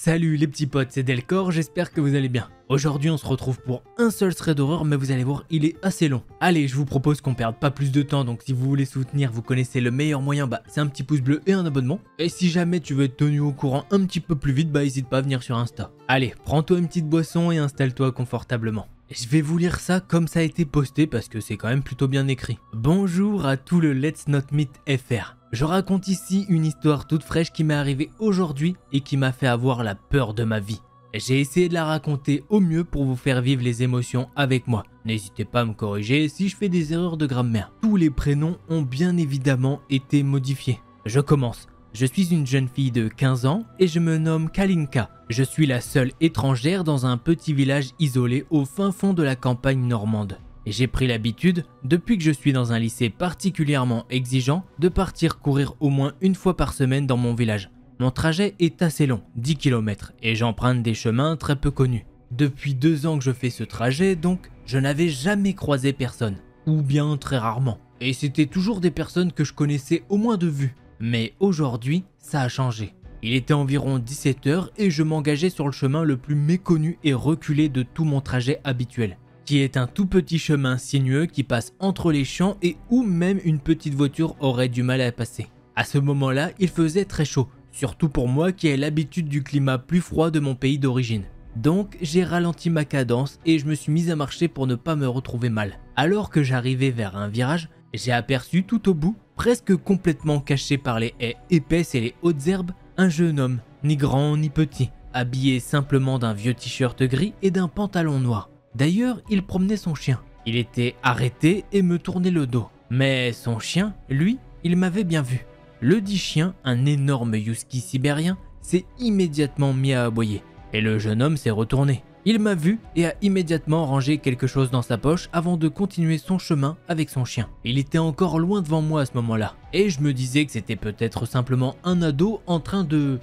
Salut les petits potes, c'est Delcor, j'espère que vous allez bien. Aujourd'hui on se retrouve pour un seul thread d'horreur, mais vous allez voir, il est assez long. Allez, je vous propose qu'on perde pas plus de temps, donc si vous voulez soutenir, vous connaissez le meilleur moyen, c'est un petit pouce bleu et un abonnement. Et si jamais tu veux être tenu au courant un petit peu plus vite, n'hésite pas à venir sur Insta. Allez, prends-toi une petite boisson et installe-toi confortablement. Je vais vous lire ça comme ça a été posté parce que c'est quand même plutôt bien écrit. Bonjour à tout le Let's Not Meet FR. Je raconte ici une histoire toute fraîche qui m'est arrivée aujourd'hui et qui m'a fait avoir la peur de ma vie. J'ai essayé de la raconter au mieux pour vous faire vivre les émotions avec moi. N'hésitez pas à me corriger si je fais des erreurs de grammaire. Tous les prénoms ont bien évidemment été modifiés. Je commence. Je suis une jeune fille de 15 ans et je me nomme Kalinka. Je suis la seule étrangère dans un petit village isolé au fin fond de la campagne normande. Et j'ai pris l'habitude, depuis que je suis dans un lycée particulièrement exigeant, de partir courir au moins une fois par semaine dans mon village. Mon trajet est assez long, 10 km, et j'emprunte des chemins très peu connus. Depuis 2 ans que je fais ce trajet, donc, je n'avais jamais croisé personne, ou bien très rarement. Et c'était toujours des personnes que je connaissais au moins de vue. Mais aujourd'hui, ça a changé. Il était environ 17 h et je m'engageais sur le chemin le plus méconnu et reculé de tout mon trajet habituel, qui est un tout petit chemin sinueux qui passe entre les champs et où même une petite voiture aurait du mal à passer. À ce moment-là, il faisait très chaud, surtout pour moi qui ai l'habitude du climat plus froid de mon pays d'origine. Donc j'ai ralenti ma cadence et je me suis mis à marcher pour ne pas me retrouver mal. Alors que j'arrivais vers un virage, j'ai aperçu tout au bout, presque complètement caché par les haies épaisses et les hautes herbes, un jeune homme, ni grand ni petit, habillé simplement d'un vieux t-shirt gris et d'un pantalon noir. D'ailleurs, il promenait son chien. Il était arrêté et me tournait le dos. Mais son chien, lui, il m'avait bien vu. Le dit chien, un énorme husky sibérien, s'est immédiatement mis à aboyer. Et le jeune homme s'est retourné. Il m'a vu et a immédiatement rangé quelque chose dans sa poche avant de continuer son chemin avec son chien. Il était encore loin devant moi à ce moment-là. Et je me disais que c'était peut-être simplement un ado en train de...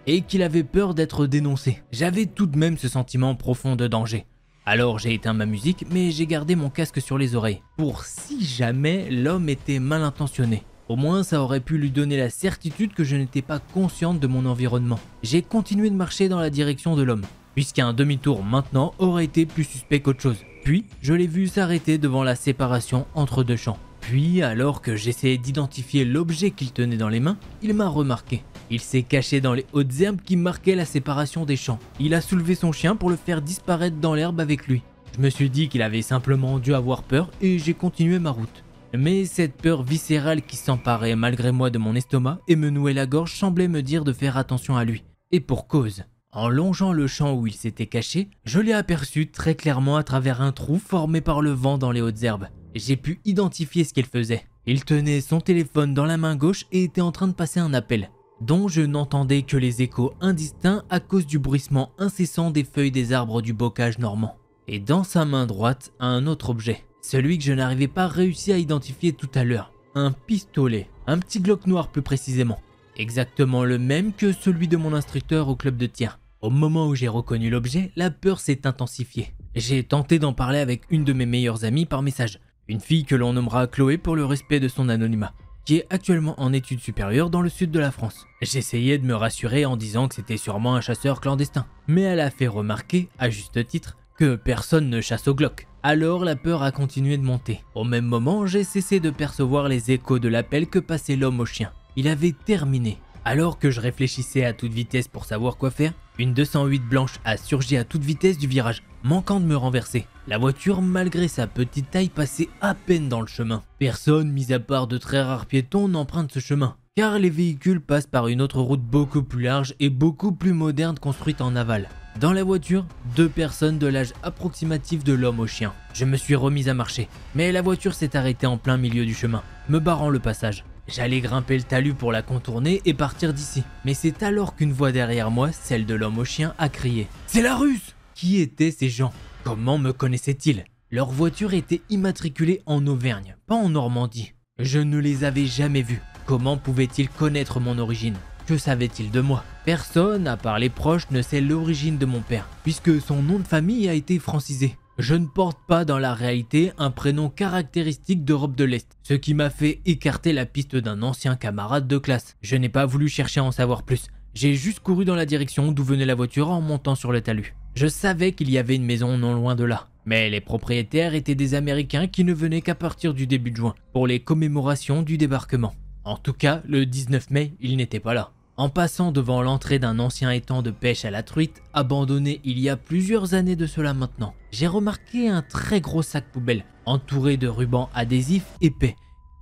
et qu'il avait peur d'être dénoncé. J'avais tout de même ce sentiment profond de danger. Alors j'ai éteint ma musique, mais j'ai gardé mon casque sur les oreilles, pour si jamais l'homme était mal intentionné. Au moins ça aurait pu lui donner la certitude que je n'étais pas consciente de mon environnement. J'ai continué de marcher dans la direction de l'homme, puisqu'un demi-tour maintenant aurait été plus suspect qu'autre chose. Puis je l'ai vu s'arrêter devant la séparation entre deux champs. Puis alors que j'essayais d'identifier l'objet qu'il tenait dans les mains, il m'a remarqué. Il s'est caché dans les hautes herbes qui marquaient la séparation des champs. Il a soulevé son chien pour le faire disparaître dans l'herbe avec lui. Je me suis dit qu'il avait simplement dû avoir peur et j'ai continué ma route. Mais cette peur viscérale qui s'emparait malgré moi de mon estomac et me nouait la gorge semblait me dire de faire attention à lui. Et pour cause. En longeant le champ où il s'était caché, je l'ai aperçu très clairement à travers un trou formé par le vent dans les hautes herbes. J'ai pu identifier ce qu'il faisait. Il tenait son téléphone dans la main gauche et était en train de passer un appel, dont je n'entendais que les échos indistincts à cause du bruissement incessant des feuilles des arbres du bocage normand. Et dans sa main droite, un autre objet, celui que je n'arrivais pas réussi à identifier tout à l'heure, un pistolet, un petit Glock noir plus précisément, exactement le même que celui de mon instructeur au club de tir. Au moment où j'ai reconnu l'objet, la peur s'est intensifiée. J'ai tenté d'en parler avec une de mes meilleures amies par message, une fille que l'on nommera Chloé pour le respect de son anonymat, qui est actuellement en études supérieures dans le sud de la France. J'essayais de me rassurer en disant que c'était sûrement un chasseur clandestin, mais elle a fait remarquer, à juste titre, que personne ne chasse au Glock. Alors la peur a continué de monter. Au même moment, j'ai cessé de percevoir les échos de l'appel que passait l'homme au chien. Il avait terminé. Alors que je réfléchissais à toute vitesse pour savoir quoi faire, une 208 blanche a surgi à toute vitesse du virage, manquant de me renverser. La voiture, malgré sa petite taille, passait à peine dans le chemin. Personne, mis à part de très rares piétons, n'emprunte ce chemin, car les véhicules passent par une autre route beaucoup plus large et beaucoup plus moderne construite en aval. Dans la voiture, 2 personnes de l'âge approximatif de l'homme au chien. Je me suis remise à marcher, mais la voiture s'est arrêtée en plein milieu du chemin, me barrant le passage. J'allais grimper le talus pour la contourner et partir d'ici. Mais c'est alors qu'une voix derrière moi, celle de l'homme au chien, a crié « C'est la Russe !» Qui étaient ces gens? Comment me connaissaient-ils? Leur voiture était immatriculée en Auvergne, pas en Normandie. Je ne les avais jamais vus. Comment pouvaient-ils connaître mon origine? Que savaient-ils de moi? Personne, à part les proches, ne sait l'origine de mon père, puisque son nom de famille a été francisé. Je ne porte pas dans la réalité un prénom caractéristique d'Europe de l'Est, ce qui m'a fait écarter la piste d'un ancien camarade de classe. Je n'ai pas voulu chercher à en savoir plus, J'ai juste couru dans la direction d'où venait la voiture en montant sur le talus. Je savais qu'il y avait une maison non loin de là, mais les propriétaires étaient des Américains qui ne venaient qu'à partir du début de juin pour les commémorations du débarquement. En tout cas, le 19 mai, ils n'étaient pas là. En passant devant l'entrée d'un ancien étang de pêche à la truite, abandonné il y a plusieurs années de cela maintenant, j'ai remarqué un très gros sac poubelle, entouré de rubans adhésifs épais,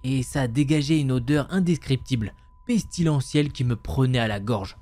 et ça dégageait une odeur indescriptible, pestilentielle qui me prenait à la gorge.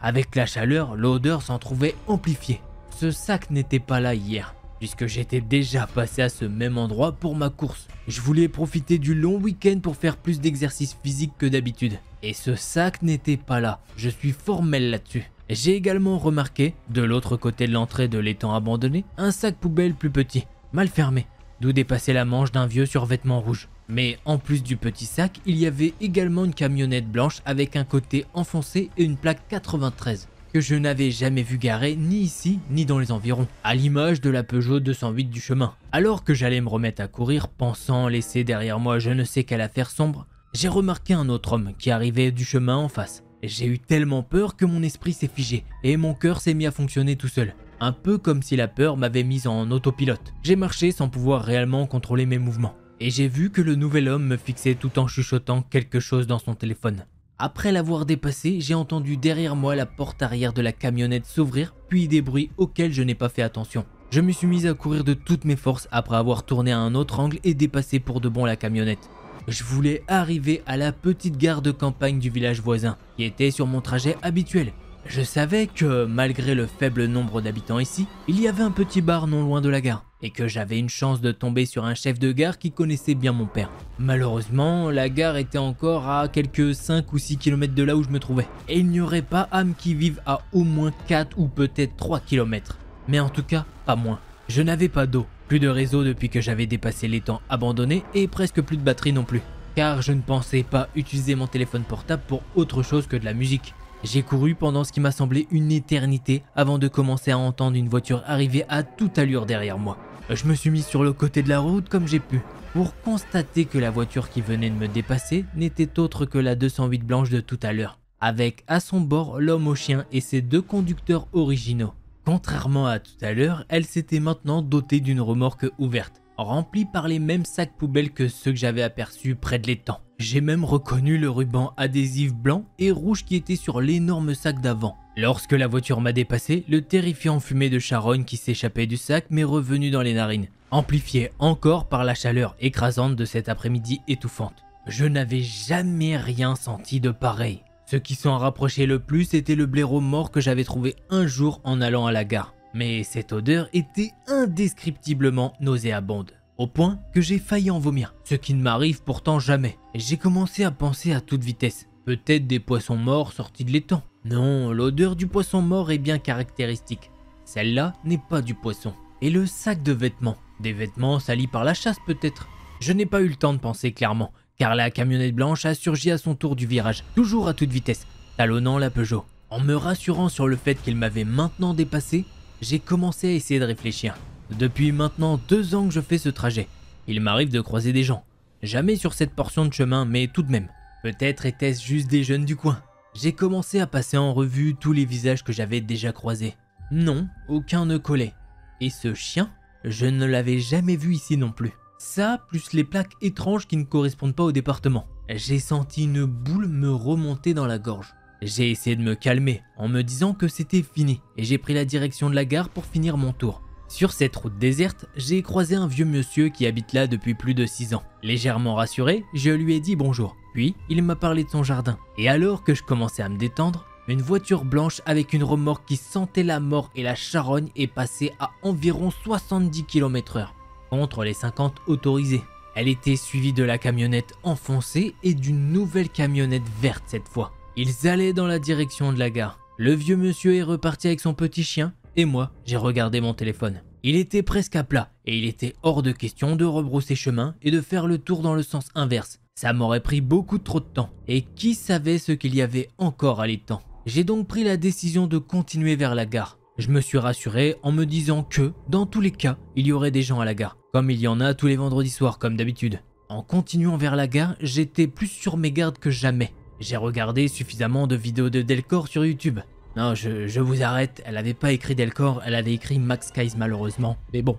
Avec la chaleur, l'odeur s'en trouvait amplifiée. Ce sac n'était pas là hier, puisque j'étais déjà passé à ce même endroit pour ma course. Je voulais profiter du long week-end pour faire plus d'exercice physique que d'habitude. Et ce sac n'était pas là, je suis formel là-dessus. J'ai également remarqué, de l'autre côté de l'entrée de l'étang abandonné, un sac poubelle plus petit, mal fermé, d'où dépassait la manche d'un vieux survêtement rouge. Mais en plus du petit sac, il y avait également une camionnette blanche avec un côté enfoncé et une plaque 93, que je n'avais jamais vu garer ni ici ni dans les environs, à l'image de la Peugeot 208 du chemin. Alors que j'allais me remettre à courir, pensant laisser derrière moi je ne sais quelle affaire sombre, j'ai remarqué un autre homme qui arrivait du chemin en face. J'ai eu tellement peur que mon esprit s'est figé et mon cœur s'est mis à fonctionner tout seul. Un peu comme si la peur m'avait mise en autopilote. J'ai marché sans pouvoir réellement contrôler mes mouvements. Et j'ai vu que le nouvel homme me fixait tout en chuchotant quelque chose dans son téléphone. Après l'avoir dépassé, j'ai entendu derrière moi la porte arrière de la camionnette s'ouvrir, puis des bruits auxquels je n'ai pas fait attention. Je me suis mis à courir de toutes mes forces après avoir tourné à un autre angle et dépassé pour de bon la camionnette. Je voulais arriver à la petite gare de campagne du village voisin, qui était sur mon trajet habituel. Je savais que, malgré le faible nombre d'habitants ici, il y avait un petit bar non loin de la gare, et que j'avais une chance de tomber sur un chef de gare qui connaissait bien mon père. Malheureusement, la gare était encore à quelques 5 ou 6 km de là où je me trouvais, et il n'y aurait pas âme qui vive à au moins 4 ou peut-être 3 km. Mais en tout cas, pas moins. Je n'avais pas d'eau, plus de réseau depuis que j'avais dépassé l'étang abandonné et presque plus de batterie non plus, car je ne pensais pas utiliser mon téléphone portable pour autre chose que de la musique. J'ai couru pendant ce qui m'a semblé une éternité avant de commencer à entendre une voiture arriver à toute allure derrière moi. Je me suis mis sur le côté de la route comme j'ai pu, pour constater que la voiture qui venait de me dépasser n'était autre que la 208 blanche de tout à l'heure, avec à son bord l'homme au chien et ses 2 conducteurs originaux. Contrairement à tout à l'heure, elle s'était maintenant dotée d'une remorque ouverte, remplie par les mêmes sacs poubelles que ceux que j'avais aperçus près de l'étang. J'ai même reconnu le ruban adhésif blanc et rouge qui était sur l'énorme sac d'avant. Lorsque la voiture m'a dépassé, le terrifiant fumée de charogne qui s'échappait du sac m'est revenu dans les narines, amplifié encore par la chaleur écrasante de cet après-midi étouffante. Je n'avais jamais rien senti de pareil. Ce qui s'en rapprochait le plus était le blaireau mort que j'avais trouvé un jour en allant à la gare. Mais cette odeur était indescriptiblement nauséabonde, au point que j'ai failli en vomir, ce qui ne m'arrive pourtant jamais. J'ai commencé à penser à toute vitesse, peut-être des poissons morts sortis de l'étang. Non, l'odeur du poisson mort est bien caractéristique. Celle-là n'est pas du poisson. Et le sac de vêtements, des vêtements salis par la chasse peut-être. Je n'ai pas eu le temps de penser clairement, car la camionnette blanche a surgi à son tour du virage, toujours à toute vitesse, talonnant la Peugeot. En me rassurant sur le fait qu'il m'avait maintenant dépassé, j'ai commencé à essayer de réfléchir. Depuis maintenant 2 ans que je fais ce trajet. Il m'arrive de croiser des gens. Jamais sur cette portion de chemin, mais tout de même. Peut-être étaient-ce juste des jeunes du coin. J'ai commencé à passer en revue tous les visages que j'avais déjà croisés. Non, aucun ne collait. Et ce chien, je ne l'avais jamais vu ici non plus. Ça, plus les plaques étranges qui ne correspondent pas au département. J'ai senti une boule me remonter dans la gorge. J'ai essayé de me calmer en me disant que c'était fini et j'ai pris la direction de la gare pour finir mon tour. Sur cette route déserte, j'ai croisé un vieux monsieur qui habite là depuis plus de 6 ans. Légèrement rassuré, je lui ai dit bonjour. Puis, il m'a parlé de son jardin. Et alors que je commençais à me détendre, une voiture blanche avec une remorque qui sentait la mort et la charogne est passée à environ 70 km/h, contre les 50 autorisés. Elle était suivie de la camionnette enfoncée et d'une nouvelle camionnette verte cette fois. Ils allaient dans la direction de la gare. Le vieux monsieur est reparti avec son petit chien et moi, j'ai regardé mon téléphone. Il était presque à plat et il était hors de question de rebrousser chemin et de faire le tour dans le sens inverse. Ça m'aurait pris beaucoup trop de temps et qui savait ce qu'il y avait encore à l'étang. J'ai donc pris la décision de continuer vers la gare. Je me suis rassuré en me disant que, dans tous les cas, il y aurait des gens à la gare, comme il y en a tous les vendredis soirs comme d'habitude. En continuant vers la gare, j'étais plus sur mes gardes que jamais. J'ai regardé suffisamment de vidéos de Delcor sur YouTube. Non, je vous arrête, elle avait pas écrit Delcor, elle avait écrit Max Skies malheureusement. Mais bon,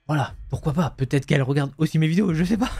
voilà, pourquoi pas, peut-être qu'elle regarde aussi mes vidéos, je sais pas.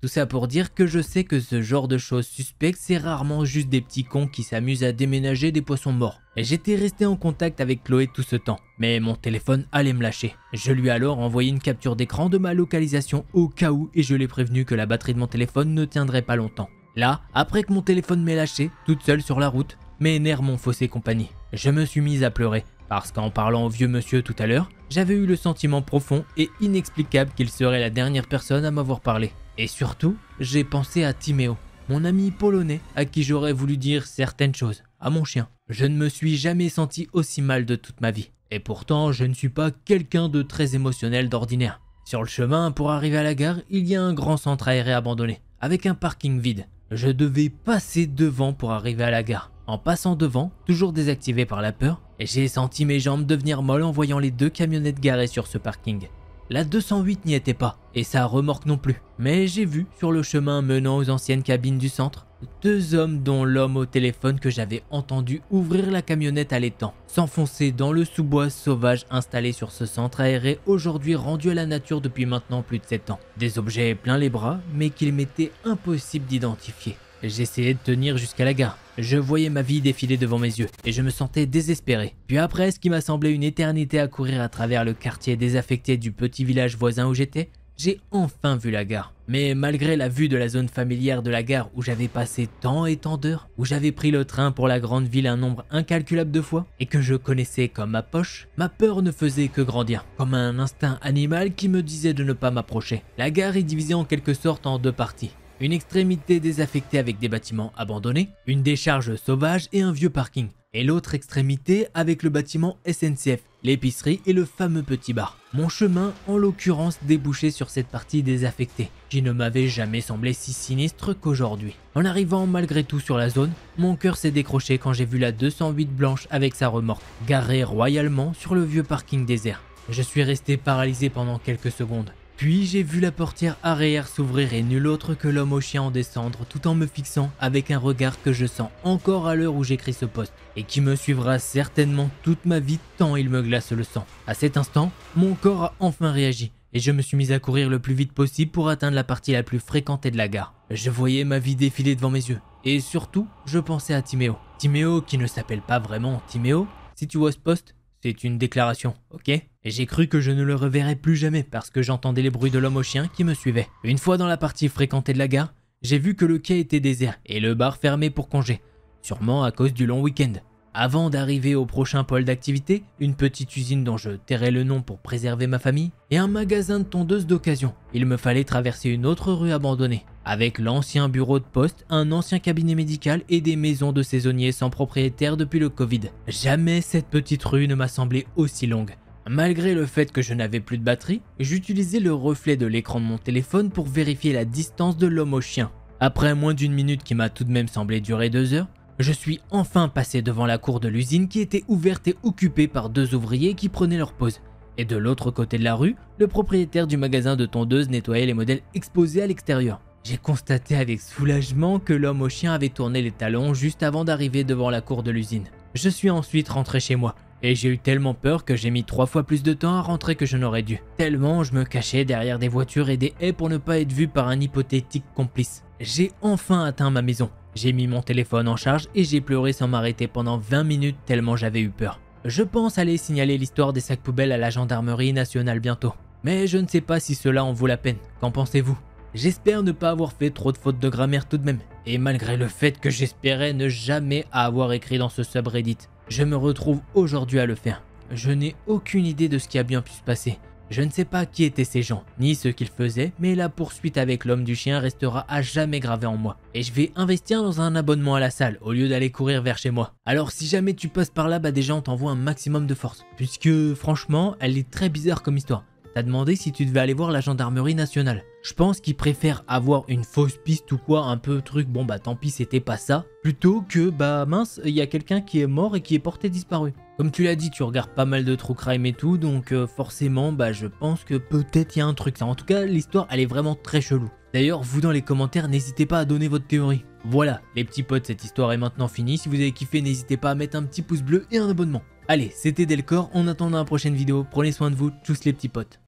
Tout ça pour dire que je sais que ce genre de choses suspectes, c'est rarement juste des petits cons qui s'amusent à déménager des poissons morts. Et j'étais resté en contact avec Chloé tout ce temps, mais mon téléphone allait me lâcher. Je lui ai alors envoyé une capture d'écran de ma localisation au cas où et je l'ai prévenu que la batterie de mon téléphone ne tiendrait pas longtemps. Là, après que mon téléphone m'ait lâché, toute seule sur la route, mes nerfs m'ont faussé compagnie. Je me suis mise à pleurer, parce qu'en parlant au vieux monsieur tout à l'heure, j'avais eu le sentiment profond et inexplicable qu'il serait la dernière personne à m'avoir parlé. Et surtout, j'ai pensé à Timéo, mon ami polonais à qui j'aurais voulu dire certaines choses, à mon chien. Je ne me suis jamais senti aussi mal de toute ma vie. Et pourtant, je ne suis pas quelqu'un de très émotionnel d'ordinaire. Sur le chemin, pour arriver à la gare, il y a un grand centre aéré abandonné, avec un parking vide. Je devais passer devant pour arriver à la gare. En passant devant, toujours désactivé par la peur, j'ai senti mes jambes devenir molles en voyant les 2 camionnettes garées sur ce parking. La 208 n'y était pas, et sa remorque non plus. Mais j'ai vu, sur le chemin menant aux anciennes cabines du centre, 2 hommes dont l'homme au téléphone que j'avais entendu ouvrir la camionnette à l'étang, s'enfoncer dans le sous-bois sauvage installé sur ce centre aéré aujourd'hui rendu à la nature depuis maintenant plus de 7 ans. Des objets plein les bras, mais qu'il m'était impossible d'identifier. J'essayais de tenir jusqu'à la gare. Je voyais ma vie défiler devant mes yeux et je me sentais désespéré. Puis après ce qui m'a semblé une éternité à courir à travers le quartier désaffecté du petit village voisin où j'étais, j'ai enfin vu la gare. Mais malgré la vue de la zone familière de la gare où j'avais passé tant et tant d'heures, où j'avais pris le train pour la grande ville un nombre incalculable de fois et que je connaissais comme ma poche, ma peur ne faisait que grandir, comme un instinct animal qui me disait de ne pas m'approcher. La gare est divisée en quelque sorte en 2 parties. Une extrémité désaffectée avec des bâtiments abandonnés, une décharge sauvage et un vieux parking. Et l'autre extrémité avec le bâtiment SNCF, l'épicerie et le fameux petit bar. Mon chemin, en l'occurrence, débouchait sur cette partie désaffectée, qui ne m'avait jamais semblé si sinistre qu'aujourd'hui. En arrivant malgré tout sur la zone, mon cœur s'est décroché quand j'ai vu la 208 blanche avec sa remorque, garée royalement sur le vieux parking désert. Je suis resté paralysé pendant quelques secondes. Puis j'ai vu la portière arrière s'ouvrir et nul autre que l'homme au chien en descendre tout en me fixant avec un regard que je sens encore à l'heure où j'écris ce post et qui me suivra certainement toute ma vie tant il me glace le sang. À cet instant, mon corps a enfin réagi et je me suis mis à courir le plus vite possible pour atteindre la partie la plus fréquentée de la gare. Je voyais ma vie défiler devant mes yeux et surtout, je pensais à Timéo. Timéo qui ne s'appelle pas vraiment Timéo. Si tu vois ce post, c'est une déclaration, ok? Et j'ai cru que je ne le reverrais plus jamais parce que j'entendais les bruits de l'homme au chien qui me suivait. Une fois dans la partie fréquentée de la gare, j'ai vu que le quai était désert et le bar fermé pour congé, sûrement à cause du long week-end. Avant d'arriver au prochain pôle d'activité, une petite usine dont je tairai le nom pour préserver ma famille, et un magasin de tondeuse d'occasion. Il me fallait traverser une autre rue abandonnée, avec l'ancien bureau de poste, un ancien cabinet médical et des maisons de saisonniers sans propriétaire depuis le Covid. Jamais cette petite rue ne m'a semblé aussi longue. Malgré le fait que je n'avais plus de batterie, j'utilisais le reflet de l'écran de mon téléphone pour vérifier la distance de l'homme au chien. Après moins d'1 minute qui m'a tout de même semblé durer 2 heures, je suis enfin passé devant la cour de l'usine qui était ouverte et occupée par 2 ouvriers qui prenaient leur pause. Et de l'autre côté de la rue, le propriétaire du magasin de tondeuse nettoyait les modèles exposés à l'extérieur. J'ai constaté avec soulagement que l'homme au chien avait tourné les talons juste avant d'arriver devant la cour de l'usine. Je suis ensuite rentré chez moi. Et j'ai eu tellement peur que j'ai mis 3 fois plus de temps à rentrer que je n'aurais dû. Tellement je me cachais derrière des voitures et des haies pour ne pas être vu par un hypothétique complice. J'ai enfin atteint ma maison. J'ai mis mon téléphone en charge et j'ai pleuré sans m'arrêter pendant 20 minutes tellement j'avais eu peur. Je pense aller signaler l'histoire des sacs poubelles à la gendarmerie nationale bientôt. Mais je ne sais pas si cela en vaut la peine. Qu'en pensez-vous ? J'espère ne pas avoir fait trop de fautes de grammaire tout de même. Et malgré le fait que j'espérais ne jamais avoir écrit dans ce subreddit, je me retrouve aujourd'hui à le faire. Je n'ai aucune idée de ce qui a bien pu se passer. Je ne sais pas qui étaient ces gens, ni ce qu'ils faisaient, mais la poursuite avec l'homme du chien restera à jamais gravée en moi. Et je vais investir dans un abonnement à la salle, au lieu d'aller courir vers chez moi. Alors si jamais tu passes par là, déjà on t'envoie un maximum de force. Puisque franchement, elle est très bizarre comme histoire. T'as demandé si tu devais aller voir la gendarmerie nationale. Je pense qu'ils préfèrent avoir une fausse piste ou quoi, un peu truc, bon tant pis c'était pas ça, plutôt que mince, il y a quelqu'un qui est mort et qui est porté disparu. Comme tu l'as dit, tu regardes pas mal de true crime et tout, donc forcément je pense que peut-être il y a un truc. En tout cas, l'histoire elle est vraiment très chelou. D'ailleurs, vous dans les commentaires, n'hésitez pas à donner votre théorie. Voilà, les petits potes, cette histoire est maintenant finie. Si vous avez kiffé, n'hésitez pas à mettre un petit pouce bleu et un abonnement. Allez, c'était Delcor, en attendant la prochaine vidéo, prenez soin de vous, tchuss les petits potes.